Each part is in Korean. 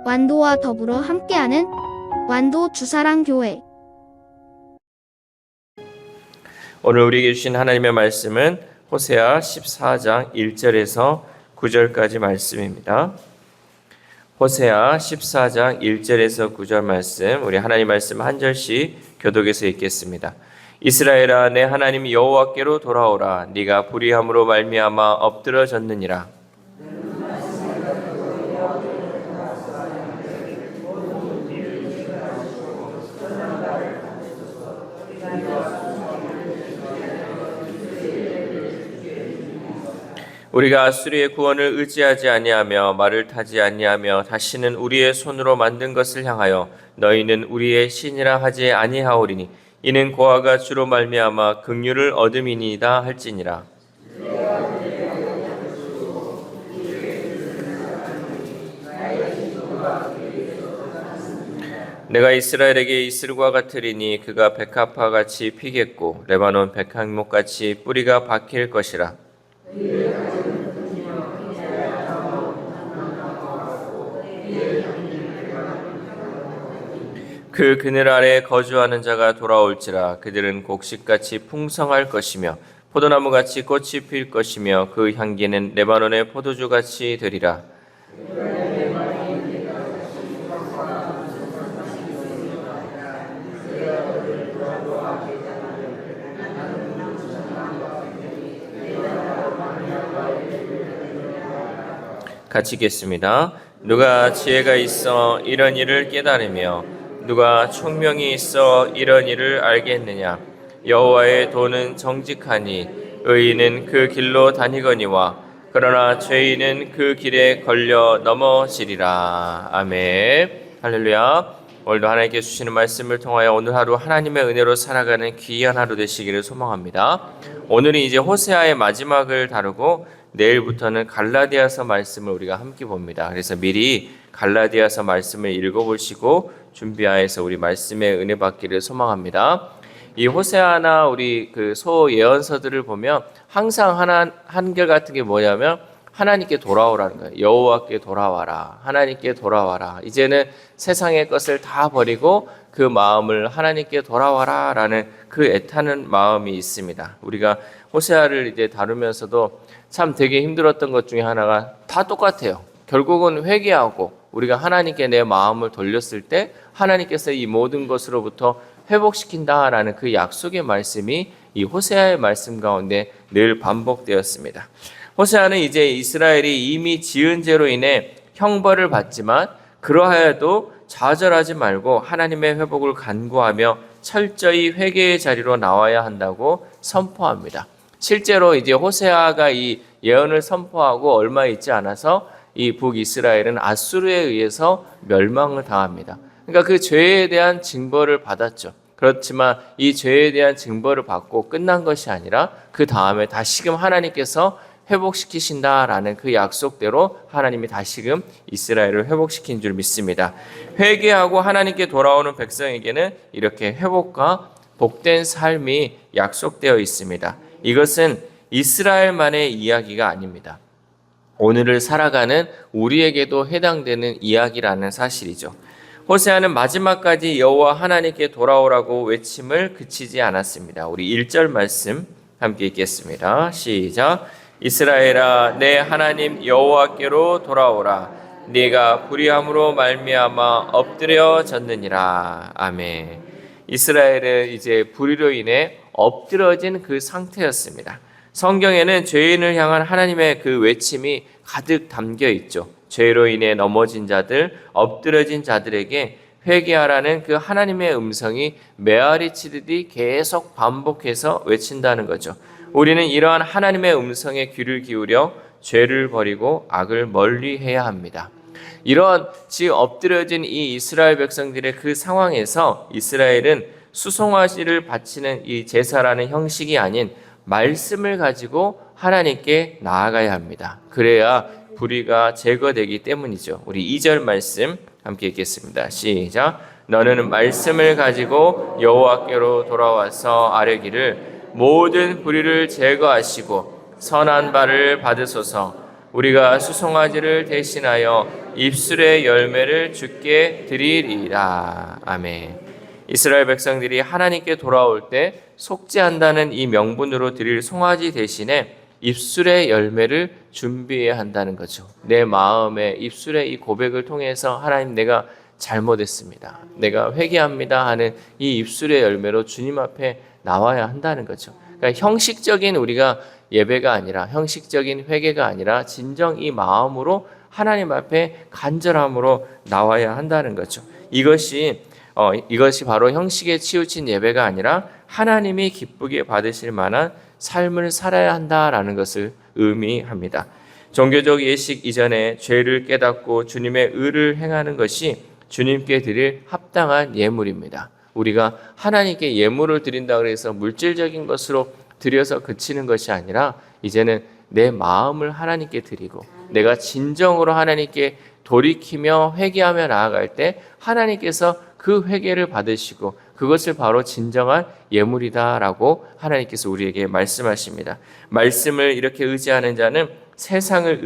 완도와 더불어 함께하는 완도 주사랑교회. 오늘 우리에게 주신 하나님의 말씀은 호세아 14장 1절에서 9절까지 말씀입니다. 호세아 14장 1절에서 9절 말씀, 우리 하나님 말씀 한 절씩 교독해서 읽겠습니다. 이스라엘아, 내 하나님 여호와께로 돌아오라. 네가 불의함으로 말미암아 엎드러졌느니라. 우리가 아수리의 구원을 의지하지 아니하며 말을 타지 아니하며 다시는 우리의 손으로 만든 것을 향하여 너희는 우리의 신이라 하지 아니하오리니 이는 고아가 주로 말미암아 긍휼을 얻음이니이다 할지니라. 내가 이스라엘에게 이슬과 같으리니 그가 백합화 같이 피겠고 레바논 백향목 같이 뿌리가 박힐 것이라. 그 그늘 아래 거주하는 자가 돌아올지라. 그들은 곡식같이 풍성할 것이며 포도나무같이 꽃이 필 것이며 그 향기는 레바논의 포도주같이 되리라. 같이 읽겠습니다. 누가 지혜가 있어 이런 일을 깨달으며 누가 총명이 있어 이런 일을 알겠느냐. 여호와의 도는 정직하니 의인은 그 길로 다니거니와 그러나 죄인은 그 길에 걸려 넘어지리라. 아멘. 할렐루야. 오늘도 하나님께 주시는 말씀을 통하여 오늘 하루 하나님의 은혜로 살아가는 귀한 하루 되시기를 소망합니다. 오늘은 이제 호세아의 마지막을 다루고 내일부터는 갈라디아서 말씀을 우리가 함께 봅니다. 그래서 미리 갈라디아서 말씀을 읽어보시고 준비하여서 우리 말씀의 은혜 받기를 소망합니다. 이 호세아나 우리 그 소 예언서들을 보면 항상 한결 같은 게 뭐냐면 하나님께 돌아오라는 거예요. 여호와께 돌아와라. 하나님께 돌아와라. 이제는 세상의 것을 다 버리고 그 마음을 하나님께 돌아와라 라는 그 애타는 마음이 있습니다. 우리가 호세아를 이제 다루면서도 참 되게 힘들었던 것 중에 하나가 다 똑같아요. 결국은 회개하고 우리가 하나님께 내 마음을 돌렸을 때 하나님께서 이 모든 것으로부터 회복시킨다라는 그 약속의 말씀이 이 호세아의 말씀 가운데 늘 반복되었습니다. 호세아는 이제 이스라엘이 이미 지은 죄로 인해 형벌을 받지만 그러하여도 좌절하지 말고 하나님의 회복을 간구하며 철저히 회개의 자리로 나와야 한다고 선포합니다. 실제로 이제 호세아가 이 예언을 선포하고 얼마 있지 않아서 이 북이스라엘은 아수르에 의해서 멸망을 당합니다. 그러니까 그 죄에 대한 징벌을 받았죠. 그렇지만 이 죄에 대한 징벌을 받고 끝난 것이 아니라 그 다음에 다시금 하나님께서 회복시키신다라는 그 약속대로 하나님이 다시금 이스라엘을 회복시킨 줄 믿습니다. 회개하고 하나님께 돌아오는 백성에게는 이렇게 회복과 복된 삶이 약속되어 있습니다. 이것은 이스라엘만의 이야기가 아닙니다. 오늘을 살아가는 우리에게도 해당되는 이야기라는 사실이죠. 호세아는 마지막까지 여호와 하나님께 돌아오라고 외침을 그치지 않았습니다. 우리 1절 말씀 함께 읽겠습니다. 시작. 이스라엘아, 내 하나님 여호와께로 돌아오라. 네가 불의함으로 말미암아 엎드려졌느니라. 아멘. 이스라엘은 이제 불의로 인해 엎드러진 그 상태였습니다. 성경에는 죄인을 향한 하나님의 그 외침이 가득 담겨 있죠. 죄로 인해 넘어진 자들, 엎드려진 자들에게 회개하라는 그 하나님의 음성이 메아리 치듯이 계속 반복해서 외친다는 거죠. 우리는 이러한 하나님의 음성에 귀를 기울여 죄를 버리고 악을 멀리해야 합니다. 이런 지금 엎드려진 이 이스라엘 백성들의 그 상황에서 이스라엘은 수송아지를 바치는 이 제사라는 형식이 아닌 말씀을 가지고 하나님께 나아가야 합니다. 그래야 불의가 제거되기 때문이죠. 우리 2절 말씀 함께 읽겠습니다. 시작. 너는 말씀을 가지고 여호와께로 돌아와서 아뢰기를 모든 불의를 제거하시고 선한 바를 받으소서. 우리가 수송아지를 대신하여 입술의 열매를 주께 드리리라. 아멘. 이스라엘 백성들이 하나님께 돌아올 때 속죄한다는 이 명분으로 드릴 송아지 대신에 입술의 열매를 준비해야 한다는 거죠. 내 마음에 입술의 이 고백을 통해서 하나님, 내가 잘못했습니다, 내가 회개합니다 하는 이 입술의 열매로 주님 앞에 나와야 한다는 거죠. 그러니까 형식적인 우리가 예배가 아니라, 형식적인 회개가 아니라 진정 이 마음으로 하나님 앞에 간절함으로 나와야 한다는 거죠. 이것이 바로 형식에 치우친 예배가 아니라 하나님이 기쁘게 받으실 만한 삶을 살아야 한다라는 것을 의미합니다. 종교적 예식 이전에 죄를 깨닫고 주님의 의를 행하는 것이 주님께 드릴 합당한 예물입니다. 우리가 하나님께 예물을 드린다 그래서 물질적인 것으로 드려서 그치는 것이 아니라, 이제는 내 마음을 하나님께 드리고 내가 진정으로 하나님께 돌이키며 회개하며 나아갈 때 하나님께서 그 회개를 받으시고 그것을 바로 진정한 예물이다라고 하나님께서 우리에게 말씀하십니다. 말씀을 이렇게 의지하는 자는 세상을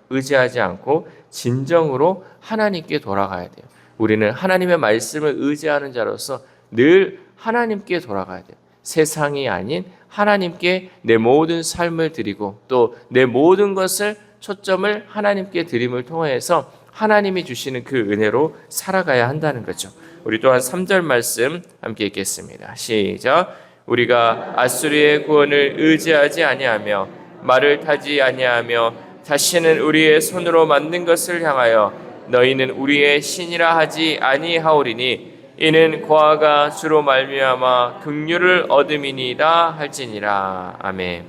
의지하지 않고 진정으로 하나님께 돌아가야 돼요. 우리는 하나님의 말씀을 의지하는 자로서 늘 하나님께 돌아가야 돼요. 세상이 아닌 하나님께 내 모든 삶을 드리고 또 내 모든 것을 초점을 하나님께 드림을 통해서 하나님이 주시는 그 은혜로 살아가야 한다는 거죠. 우리 또한 3절 말씀 함께 읽겠습니다. 시작. 우리가 아수리의 구원을 의지하지 아니하며 말을 타지 아니하며 다시는 우리의 손으로 만든 것을 향하여 너희는 우리의 신이라 하지 아니하오리니 이는 고아가 주로 말미암아 긍휼을 얻음이니이다 할지니라. 아멘.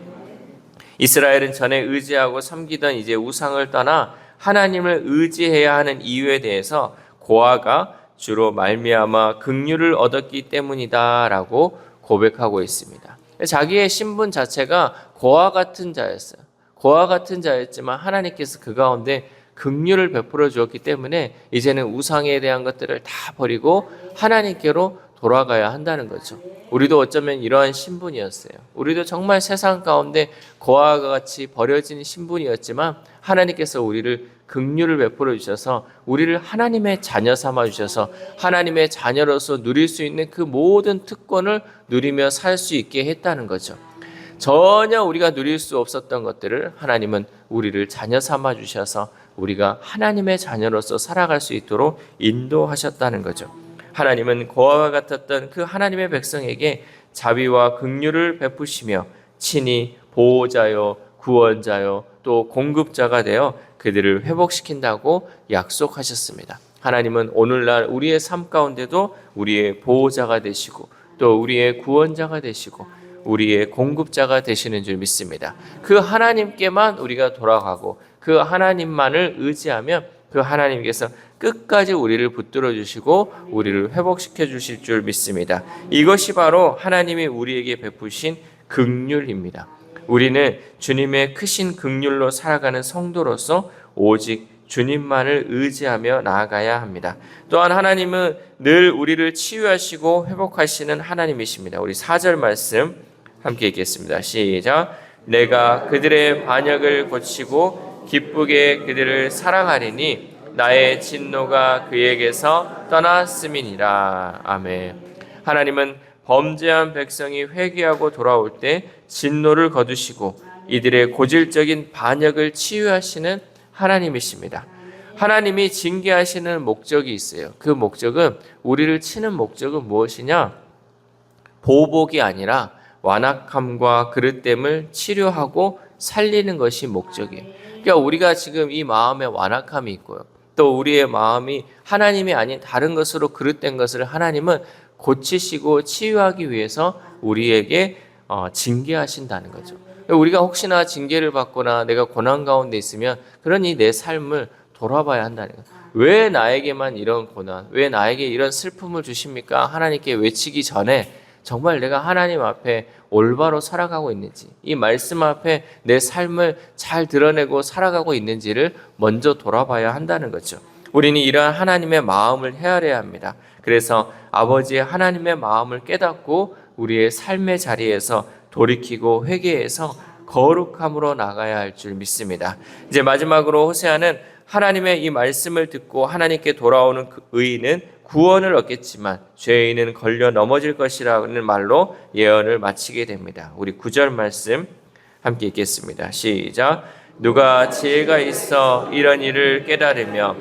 이스라엘은 전에 의지하고 섬기던 이제 우상을 떠나 하나님을 의지해야 하는 이유에 대해서 고아가 주로 말미암아 긍휼을 얻었기 때문이다라고 고백하고 있습니다. 자기의 신분 자체가 고아 같은 자였어요. 고아 같은 자였지만 하나님께서 그 가운데 긍휼을 베풀어 주었기 때문에 이제는 우상에 대한 것들을 다 버리고 하나님께로 돌아가야 한다는 거죠. 우리도 어쩌면 이러한 신분이었어요. 우리도 정말 세상 가운데 고아와 같이 버려진 신분이었지만 하나님께서 우리를 긍휼을 베풀어 주셔서 우리를 하나님의 자녀 삼아 주셔서 하나님의 자녀로서 누릴 수 있는 그 모든 특권을 누리며 살 수 있게 했다는 거죠. 전혀 우리가 누릴 수 없었던 것들을 하나님은 우리를 자녀 삼아 주셔서 우리가 하나님의 자녀로서 살아갈 수 있도록 인도하셨다는 거죠. 하나님은 고아와 같았던 그 하나님의 백성에게 자비와 긍휼을 베푸시며 친히 보호자요, 구원자요, 또 공급자가 되어 그들을 회복시킨다고 약속하셨습니다. 하나님은 오늘날 우리의 삶 가운데도 우리의 보호자가 되시고 또 우리의 구원자가 되시고 우리의 공급자가 되시는 줄 믿습니다. 그 하나님께만 우리가 돌아가고 그 하나님만을 의지하면 그 하나님께서 끝까지 우리를 붙들어 주시고 우리를 회복시켜 주실 줄 믿습니다. 이것이 바로 하나님이 우리에게 베푸신 긍휼입니다. 우리는 주님의 크신 긍휼로 살아가는 성도로서 오직 주님만을 의지하며 나아가야 합니다. 또한 하나님은 늘 우리를 치유하시고 회복하시는 하나님이십니다. 우리 4절 말씀 함께 읽겠습니다. 시작. 내가 그들의 반역을 고치고 기쁘게 그들을 사랑하리니 나의 진노가 그에게서 떠났음이니라. 아멘. 하나님은 범죄한 백성이 회개하고 돌아올 때 진노를 거두시고 이들의 고질적인 반역을 치유하시는 하나님이십니다. 하나님이 징계하시는 목적이 있어요. 그 목적은, 우리를 치는 목적은 무엇이냐? 보복이 아니라 완악함과 그릇됨을 치료하고 살리는 것이 목적이에요. 그러니까 우리가 지금 이 마음에 완악함이 있고요, 또 우리의 마음이 하나님이 아닌 다른 것으로 그릇된 것을 하나님은 고치시고 치유하기 위해서 우리에게 징계하신다는 거죠. 우리가 혹시나 징계를 받거나 내가 고난 가운데 있으면 그러니 내 삶을 돌아봐야 한다는 거예요. 왜 나에게만 이런 고난, 왜 나에게 이런 슬픔을 주십니까? 하나님께 외치기 전에 정말 내가 하나님 앞에 올바로 살아가고 있는지, 이 말씀 앞에 내 삶을 잘 드러내고 살아가고 있는지를 먼저 돌아봐야 한다는 거죠. 우리는 이러한 하나님의 마음을 헤아려야 합니다. 그래서 아버지의 하나님의 마음을 깨닫고 우리의 삶의 자리에서 돌이키고 회개해서 거룩함으로 나가야 할 줄 믿습니다. 이제 마지막으로 호세아는 하나님의 이 말씀을 듣고 하나님께 돌아오는 그 의인은 구원을 얻겠지만 죄인은 걸려 넘어질 것이라는 말로 예언을 마치게 됩니다. 우리 9절 말씀 함께 읽겠습니다. 시작. 누가 지혜가 있어 이런 일을 깨달으며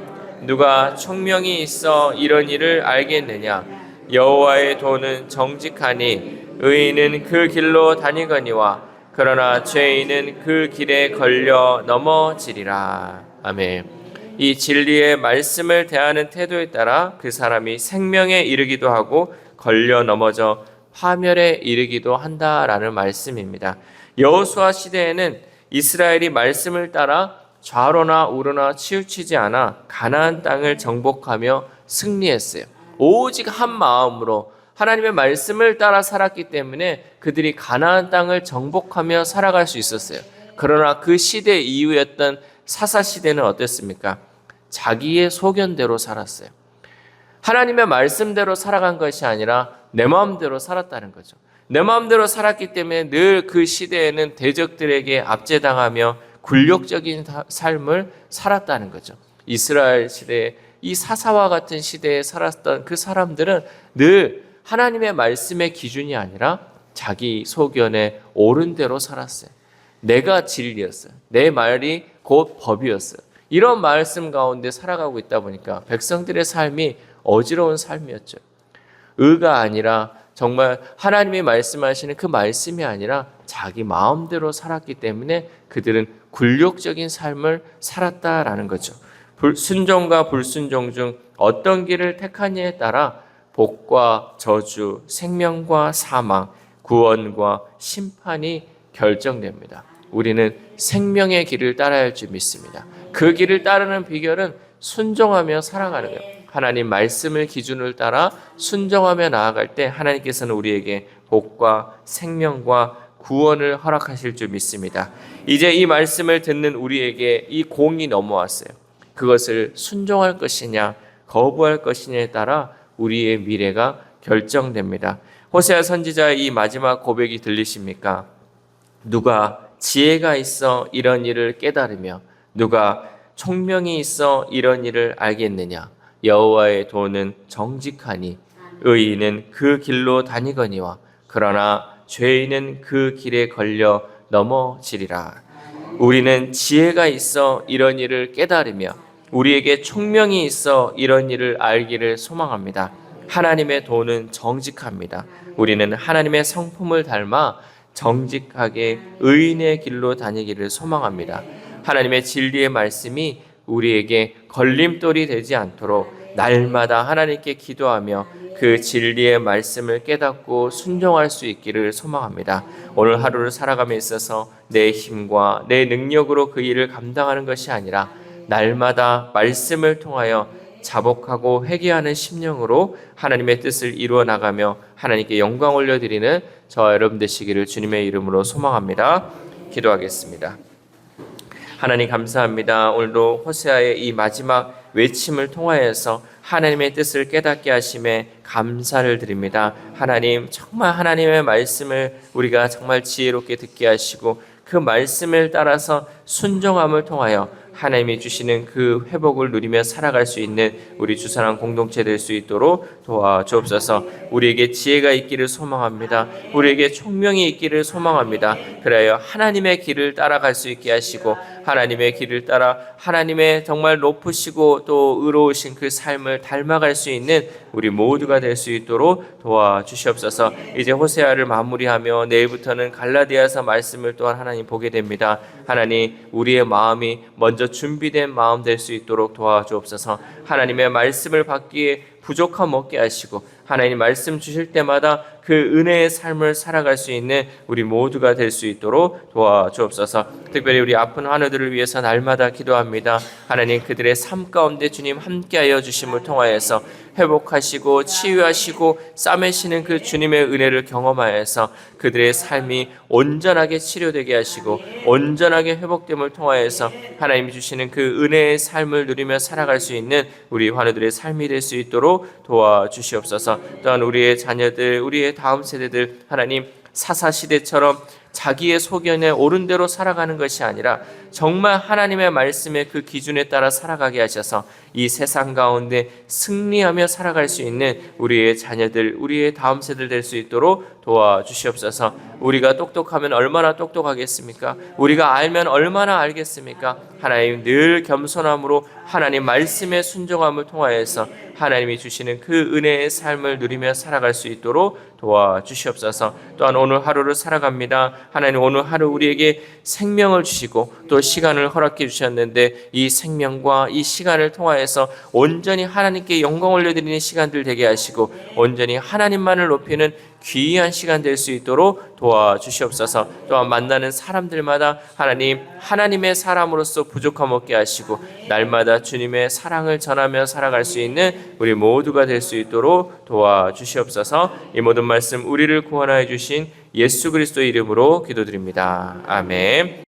누가 총명이 있어 이런 일을 알겠느냐. 여호와의 도는 정직하니 의인은 그 길로 다니거니와 그러나 죄인은 그 길에 걸려 넘어지리라. 아멘. 이 진리의 말씀을 대하는 태도에 따라 그 사람이 생명에 이르기도 하고 걸려 넘어져 파멸에 이르기도 한다라는 말씀입니다. 여호수아 시대에는 이스라엘이 말씀을 따라 좌로나 우로나 치우치지 않아 가나안 땅을 정복하며 승리했어요. 오직 한 마음으로 하나님의 말씀을 따라 살았기 때문에 그들이 가나안 땅을 정복하며 살아갈 수 있었어요. 그러나 그 시대 이후였던 사사 시대는 어땠습니까? 자기의 소견대로 살았어요. 하나님의 말씀대로 살아간 것이 아니라 내 마음대로 살았다는 거죠. 내 마음대로 살았기 때문에 늘 그 시대에는 대적들에게 압제당하며 굴욕적인 삶을 살았다는 거죠. 이스라엘 시대에 이 사사와 같은 시대에 살았던 그 사람들은 늘 하나님의 말씀의 기준이 아니라 자기 소견에 옳은 대로 살았어요. 내가 진리였어요. 내 말이 곧 법이었어요. 이런 말씀 가운데 살아가고 있다 보니까 백성들의 삶이 어지러운 삶이었죠. 의가 아니라 정말 하나님이 말씀하시는 그 말씀이 아니라 자기 마음대로 살았기 때문에 그들은 굴욕적인 삶을 살았다라는 거죠. 순종과 불순종 중 어떤 길을 택하냐에 따라 복과 저주, 생명과 사망, 구원과 심판이 결정됩니다. 우리는 생명의 길을 따라야 할 줄 믿습니다. 그 길을 따르는 비결은 순종하며 살아가는 거예요. 하나님 말씀을 기준을 따라 순종하며 나아갈 때 하나님께서는 우리에게 복과 생명과 구원을 허락하실 줄 믿습니다. 이제 이 말씀을 듣는 우리에게 이 공이 넘어왔어요. 그것을 순종할 것이냐 거부할 것이냐에 따라 우리의 미래가 결정됩니다. 호세아 선지자의 이 마지막 고백이 들리십니까? 누가 지혜가 있어 이런 일을 깨달으며 누가 총명이 있어 이런 일을 알겠느냐. 여호와의 도는 정직하니 의인은 그 길로 다니거니와 그러나 죄인은 그 길에 걸려 넘어지리라. 우리는 지혜가 있어 이런 일을 깨달으며 우리에게 총명이 있어 이런 일을 알기를 소망합니다. 하나님의 도는 정직합니다. 우리는 하나님의 성품을 닮아 정직하게 의인의 길로 다니기를 소망합니다. 하나님의 진리의 말씀이 우리에게 걸림돌이 되지 않도록 날마다 하나님께 기도하며 그 진리의 말씀을 깨닫고 순종할 수 있기를 소망합니다. 오늘 하루를 살아감에 있어서 내 힘과 내 능력으로 그 일을 감당하는 것이 아니라 날마다 말씀을 통하여 자복하고 회개하는 심령으로 하나님의 뜻을 이루어 나가며 하나님께 영광 올려드리는 저와 여러분 되시기를 주님의 이름으로 소망합니다. 기도하겠습니다. 하나님 감사합니다. 오늘도 호세아의 이 마지막 외침을 통하여서 하나님의 뜻을 깨닫게 하심에 감사를 드립니다. 하나님 정말 하나님의 말씀을 우리가 정말 지혜롭게 듣게 하시고 그 말씀을 따라서 순종함을 통하여 하나님이 주시는 그 회복을 누리며 살아갈 수 있는 우리 주사랑 공동체 될 수 있도록 도와주옵소서. 우리에게 지혜가 있기를 소망합니다. 우리에게 총명이 있기를 소망합니다. 그래야 하나님의 길을 따라갈 수 있게 하시고 하나님의 길을 따라 하나님의 정말 높으시고 또 의로우신 그 삶을 닮아갈 수 있는 우리 모두가 될 수 있도록 도와주시옵소서. 이제 호세아를 마무리하며 내일부터는 갈라디아서 말씀을 또한 하나님 보게 됩니다. 하나님 우리의 마음이 먼저 준비된 마음 될 수 있도록 도와주옵소서. 하나님의 말씀을 받기에 부족함 없게 하시고 하나님 말씀 주실 때마다 그 은혜의 삶을 살아갈 수 있는 우리 모두가 될 수 있도록 도와주옵소서. 특별히 우리 아픈 환우들을 위해서 날마다 기도합니다. 하나님 그들의 삶 가운데 주님 함께하여 주심을 통하여서 회복하시고 치유하시고 싸매시는 그 주님의 은혜를 경험하여서 그들의 삶이 온전하게 치료되게 하시고 온전하게 회복됨을 통하여서 하나님이 주시는 그 은혜의 삶을 누리며 살아갈 수 있는 우리 환우들의 삶이 될 수 있도록 도와주시옵소서. 또한 우리의 자녀들, 우리의 다음 세대들 하나님 사사시대처럼 자기의 소견에 옳은 대로 살아가는 것이 아니라 정말 하나님의 말씀의 그 기준에 따라 살아가게 하셔서 이 세상 가운데 승리하며 살아갈 수 있는 우리의 자녀들, 우리의 다음 세대들 될 수 있도록 도와주시옵소서. 우리가 똑똑하면 얼마나 똑똑하겠습니까? 우리가 알면 얼마나 알겠습니까? 하나님 늘 겸손함으로 하나님 말씀의 순종함을 통하여서 하나님이 주시는 그 은혜의 삶을 누리며 살아갈 수 있도록 도와주시옵소서. 또한 오늘 하루를 살아갑니다. 하나님 오늘 하루 우리에게 생명을 주시고 또 시간을 허락해 주셨는데 이 생명과 이 시간을 통하여서 온전히 하나님께 영광 올려드리는 시간들 되게 하시고 온전히 하나님만을 높이는 귀한 시간 될 수 있도록 도와주시옵소서. 또한 만나는 사람들마다 하나님 하나님의 사람으로서 부족함 없게 하시고 날마다 주님의 사랑을 전하며 살아갈 수 있는 우리 모두가 될 수 있도록 도와주시옵소서. 이 모든 말씀 우리를 구원하여 주신 예수 그리스도의 이름으로 기도드립니다. 아멘.